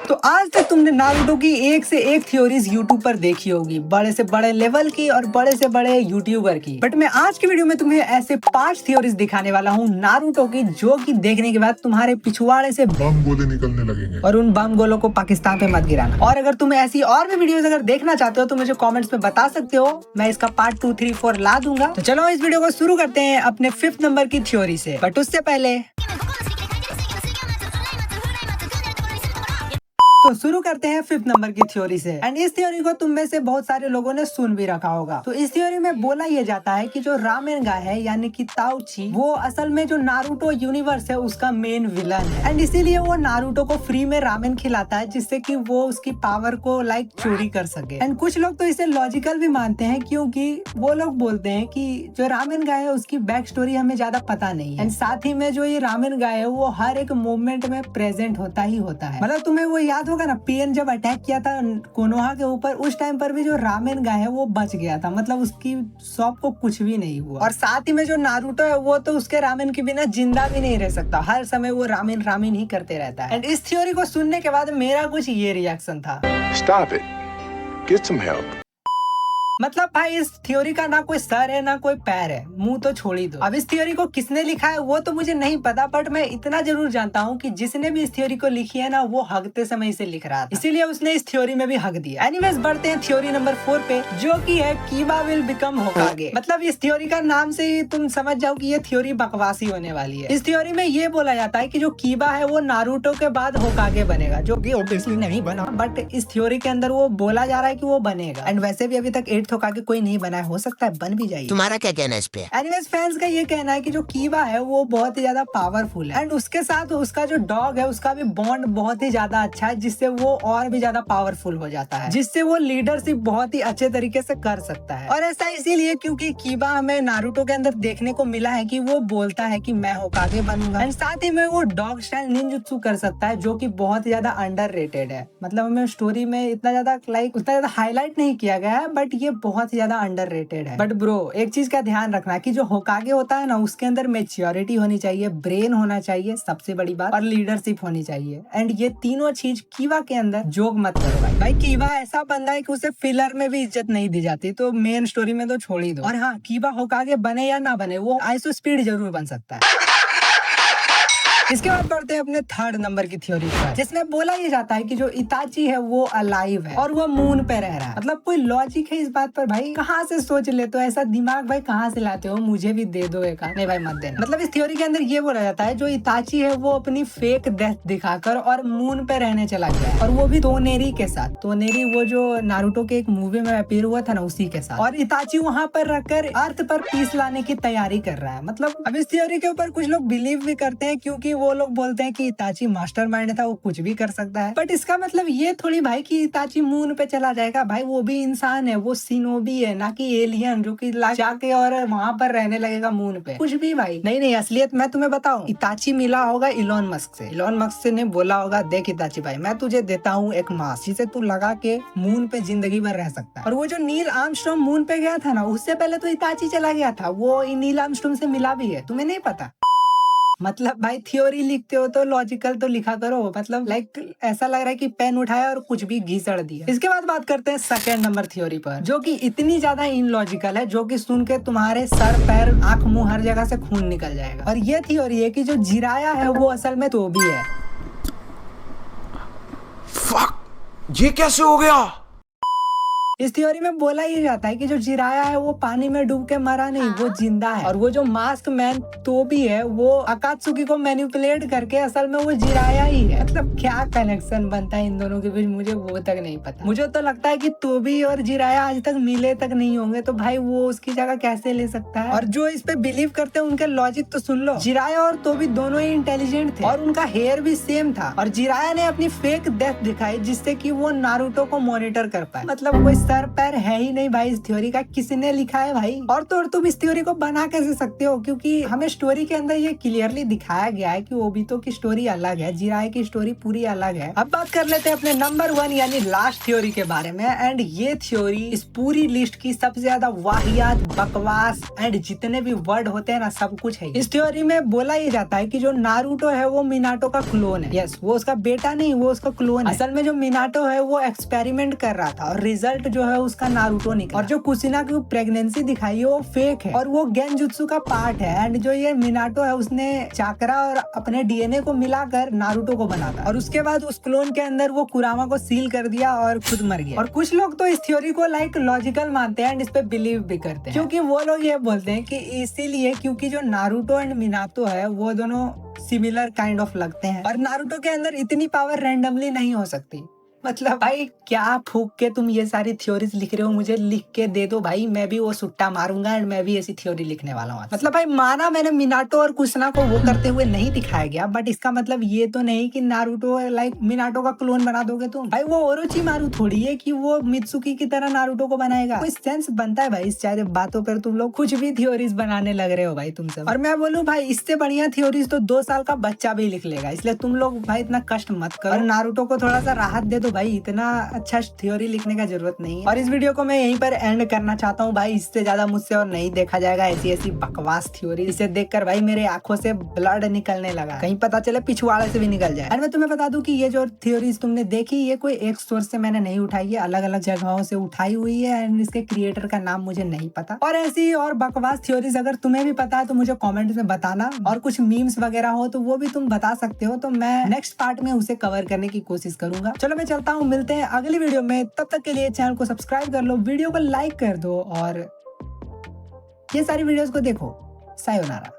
तो आज तक तुमने नारुतो की एक से एक थ्योरीज यूट्यूब पर देखी होगी, बड़े से बड़े लेवल की और बड़े से बड़े यूट्यूबर की। बट मैं आज की वीडियो में तुम्हें ऐसे 5 थ्योरीज दिखाने वाला हूँ नारुतो की, जो कि देखने के बाद तुम्हारे पिछवाड़े से बम गोले निकलने लगेंगे। और उन बम गोलों को पाकिस्तान पे मत गिराना। और अगर तुम्हें ऐसी और भी वीडियोस अगर देखना चाहते हो तो मुझे कमेंट्स में बता सकते हो, मैं इसका पार्ट 2, 3, 4 ला दूंगा। तो चलो इस वीडियो को शुरू करते हैं अपने 5th नंबर की थ्योरी से। बट उससे पहले तो शुरू करते हैं 5th नंबर की थ्योरी से। एंड इस थ्योरी को तुम में से बहुत सारे लोगों ने सुन भी रखा होगा। तो इस थ्योरी में बोला यह जाता है कि जो रामेन गाय है यानी कि ताउची, वो असल में जो नारुतो यूनिवर्स है उसका मेन विलन है। एंड इसीलिए वो नारुतो को फ्री में रामेन खिलाता है, जिससे कि वो उसकी पावर को लाइक चोरी कर सके। एंड कुछ लोग तो इसे लॉजिकल भी मानते हैं, क्योंकि वो लोग बोलते हैं कि जो रामेन गाय है उसकी बैक स्टोरी हमें ज्यादा पता नहीं है। एंड साथ ही में जो ये रामेन गाय है वो हर एक मोमेंट में प्रेजेंट होता ही होता है। मतलब तुम्हें वो याद होगा ना, पीएन जब अटैक किया था कोनोहा के ऊपर, उस टाइम पर भी जो रामेन गाय है वो बच गया था। मतलब उसकी शॉप को कुछ भी नहीं हुआ। और साथ ही में जो नारुतो है वो तो उसके रामेन के बिना जिंदा भी नहीं रह सकता, हर समय वो रामेन रामेन ही करते रहता है। एंड इस थ्योरी को सुनने के बाद मेरा कुछ ये रिएक्शन था, Stop it. Get some help. मतलब भाई इस थ्योरी का ना कोई सर है ना कोई पैर है, मुंह तो छोड़ ही दो। अब इस थ्योरी को किसने लिखा है वो तो मुझे नहीं पता, बट मैं इतना जरूर जानता हूँ कि जिसने भी इस थ्योरी को लिखी है ना, वो हगते समय इसे लिख रहा था, इसीलिए उसने इस थ्योरी में भी हक दिया। एनीवेज बढ़ते हैं थ्योरी नंबर 4 पे, जो कि है कीबा विल बिकम होकागे। मतलब इस थ्योरी का नाम से ही तुम समझ जाओ कि ये थ्योरी बकवासी होने वाली है। इस थ्योरी में ये बोला जाता है कि जो कीबा है वो नारुतो के बाद होकागे बनेगा, जो कि ऑब्वियसली नहीं बना, बट इस थ्योरी के अंदर वो बोला जा रहा है कि वो बनेगा। एंड वैसे भी अभी तक 8th होकागे कोई नहीं बना है, हो सकता है बन भी जाए। तुम्हारा क्या कहना है इस पे? एनीवेज फैंस का ये कहना है कि जो कीबा है वो बहुत ही ज्यादा पावरफुल है। एंड उसके साथ उसका जो डॉग है उसका भी बॉन्ड बहुत ही ज्यादा अच्छा है, जिससे वो और भी ज्यादा पावरफुल हो जाता है, जिससे वो लीडरशिप बहुत ही अच्छे तरीके से कर सकता है। और ऐसा इसीलिए क्योंकि कीबा हमें नारुतो के अंदर देखने को मिला है कि वो बोलता है कि मैं होकागे बनूंगा। एंड साथ ही में वो डॉग स्टाइल निंजुत्सु कर सकता है, जो कि बहुत ही ज्यादा अंडररेटेड है। मतलब हमें स्टोरी में इतना ज्यादा उतना ज्यादा हाईलाइट नहीं किया गया है, बट ये बहुत ही ज्यादा अंडररेटेड है। बट ब्रो एक चीज का ध्यान रखना कि जो होकागे होता है ना, उसके अंदर मैच्योरिटी होनी चाहिए, ब्रेन होना चाहिए सबसे बड़ी बात, और लीडरशिप होनी चाहिए। एंड ये तीनों चीज कीबा के अंदर जोग मत करो भाई। कीबा ऐसा बंदा है कि उसे फिलर में भी इज्जत नहीं दी जाती, तो मेन स्टोरी में तो छोड़ ही दो। और हाँ, कीबा होकागे बने या ना बने, वो आइसो स्पीड जरूर बन सकता है। इसके बाद बढ़ते हैं अपने 3rd नंबर की थ्योरी पर, जिसमें बोला ये जाता है कि जो इताची है वो अलाइव है और वो मून पे रह रहा है। मतलब कोई लॉजिक है इस बात पर भाई? कहाँ से सोच लेते हो ऐसा दिमाग भाई, कहाँ से लाते हो? मुझे भी दे दो एक। नहीं भाई मत देना। मतलब इस थ्योरी के अंदर ये बोला जाता है जो इताची है वो अपनी फेक डेथ दिखाकर और मून पे रहने चला गया है, और वो भी तोनेरी के साथ। तोनेरी वो जो नारुतो के एक मूवी में अपीयर हुआ था ना, उसी के साथ। और इताची वहाँ पर रखकर अर्थ पर पीस लाने की तैयारी कर रहा है। मतलब अब इस थ्योरी के ऊपर कुछ लोग बिलीव भी करते हैं, क्योंकि वो लोग बोलते हैं कि इताची मास्टरमाइंड था, वो कुछ भी कर सकता है। बट इसका मतलब ये थोड़ी भाई कि इताची मून पे चला जाएगा। भाई वो भी इंसान है, वो सिनोबी है, ना कि एलियन जो कि जाके और वहां पर रहने लगेगा मून पे। कुछ भी भाई नहीं। असलियत मैं तुम्हें बताऊं, इताची मिला होगा इलॉन मस्क से। इलॉन मस्क से ने बोला होगा, देख इताची भाई मैं तुझे देता हूँ एक मास्क, जिसे तू लगा के मून पे जिंदगी भर रह सकता है। और वो जो नील आर्मस्ट्रॉन्ग मून पे गया था ना, उससे पहले तो इताची चला गया था। वो नील आर्मस्ट्रॉन्ग से मिला भी है, तुम्हें नहीं पता? मतलब भाई थ्योरी लिखते हो तो लॉजिकल तो लिखा करो। मतलब लाइक ऐसा लग रहा है कि पेन उठाया और कुछ भी घिसड़ दिया। इसके बाद बात करते हैं 2nd नंबर थ्योरी पर, जो कि इतनी ज्यादा इनलॉजिकल है, जो कि सुन के तुम्हारे सर पैर आंख मुंह हर जगह से खून निकल जाएगा। और ये थ्योरी है कि जो जिराया है वो असल में तोबी है। Fuck! ये कैसे हो गया? इस थ्योरी में बोला ये जाता है कि जो जिराया है वो पानी में डूब के मरा नहीं, वो जिंदा है। और वो जो मास्क मैन तोबी है वो अकात्सुकी को मैनिपुलेट करके असल में वो जिराया ही है। मतलब क्या कनेक्शन बनता है इन दोनों के बीच, मुझे वो तक नहीं पता। मुझे तो लगता है कि तोबी और जिराया आज तक मिले तक नहीं होंगे, तो भाई वो उसकी जगह कैसे ले सकता है? और जो इस पे बिलीव करते हैं उनके लॉजिक तो सुन लो। जिराया और तोबी दोनों ही इंटेलिजेंट थे और उनका हेयर भी सेम था। और जिराया ने अपनी फेक डेथ दिखाई, जिससे कि वो नारुतो को मॉनिटर कर पाए। मतलब कोई सर पैर है ही नहीं भाई इस थ्योरी का, किसने लिखा है भाई? और तो और तुम इस थ्योरी को बना कैसे सकते हो, क्योंकि हमें स्टोरी के अंदर ये क्लियरली दिखाया गया है कि ओबितो की स्टोरी अलग है, जिराए की स्टोरी पूरी अलग है। अब बात कर लेते हैं अपने नंबर 1 यानी लास्ट थ्योरी के बारे में। एंड ये थ्योरी इस पूरी लिस्ट की सबसे ज्यादा वाहियात, बकवास एंड जितने भी वर्ड होते हैं ना, सब कुछ है। इस थ्योरी में बोला ये जाता है कि जो नारुतो है वो मिनाटो का क्लोन है। यस, वो उसका बेटा नहीं, वो उसका क्लोन है। असल में जो मिनाटो है वो एक्सपेरिमेंट कर रहा था और रिजल्ट जो है उसका नारुतो निकला। और जो कुसिना की प्रेगनेंसी दिखाई है वो फेक है और वो गेंजुत्सु का पार्ट है। एंड जो ये मिनाटो है उसने चाकरा और अपने डीएनए को मिलाकर नारुतो को बना था और उसके बाद उस क्लोन के अंदर वो कुरामा को सील कर दिया और खुद मर गया। और कुछ लोग तो इस थ्योरी को लाइक लॉजिकल मानते हैं एंड इस पे बिलीव भी करते हैं, क्योंकि वो लोग ये बोलते हैं कि इसीलिए क्योंकि जो नारुतो एंड मिनातो है वो दोनों सिमिलर काइंड ऑफ लगते हैं और नारुतो के अंदर इतनी पावर रैंडमली नहीं हो सकती। मतलब भाई क्या फूक के तुम ये सारी थ्योरीज लिख रहे हो, मुझे लिख के दे दो भाई, मैं भी वो सुट्टा मारूंगा एंड मैं भी ऐसी थ्योरी लिखने वाला हूँ। मतलब भाई माना मैंने मिनाटो और कुसना को वो करते हुए नहीं दिखाया गया, बट इसका मतलब ये तो नहीं कि नारुतो लाइक मिनाटो का क्लोन बना दोगे तुम। भाई वो ओरोचिमारू थोड़ी है कि वो मित्सुकी की तरह नारुतो को बनाएगा। कोई सेंस बनता है भाई इस सारे बातों पर तुम लोग कुछ भी थ्योरीज बनाने लग रहे हो भाई तुम सब। और मैं बोलूँ भाई इससे बढ़िया थ्योरीज तो 2 साल का बच्चा भी लिख लेगा, इसलिए तुम लोग भाई इतना कष्ट मत करो और नारुतो को थोड़ा सा राहत दे दो भाई, इतना अच्छा थ्योरी लिखने का जरूरत नहीं है। और इस वीडियो को मैं यहीं पर एंड करना चाहता हूँ भाई, इससे ज्यादा मुझसे और नहीं देखा जाएगा ऐसी ऐसी बकवास थ्योरी। इसे देखकर भाई मेरे आंखों से ब्लड निकलने लगा, कहीं पता चले पिछवाड़े से भी निकल जाए। और मैं तुम्हें बता दूं कि ये जो थ्योरीज तुमने देखी ये कोई एक सोर्स से मैंने नहीं उठाई है, अलग अलग जगहों से उठाई हुई है एंड इसके क्रिएटर का नाम मुझे नहीं पता। और ऐसी और बकवास थ्योरीज अगर तुम्हें भी पता है तो मुझे कॉमेंट में बताना, और कुछ मीम्स वगैरह हो तो वो भी तुम बता सकते हो, तो मैं नेक्स्ट पार्ट में उसे कवर करने की कोशिश करूंगा। चलो मैं चलता हूँ, मिलते हैं अगली वीडियो में, तब तक के लिए चैनल को सब्सक्राइब कर लो, वीडियो को लाइक कर दो और ये सारी वीडियोस को देखो। सायोनारा।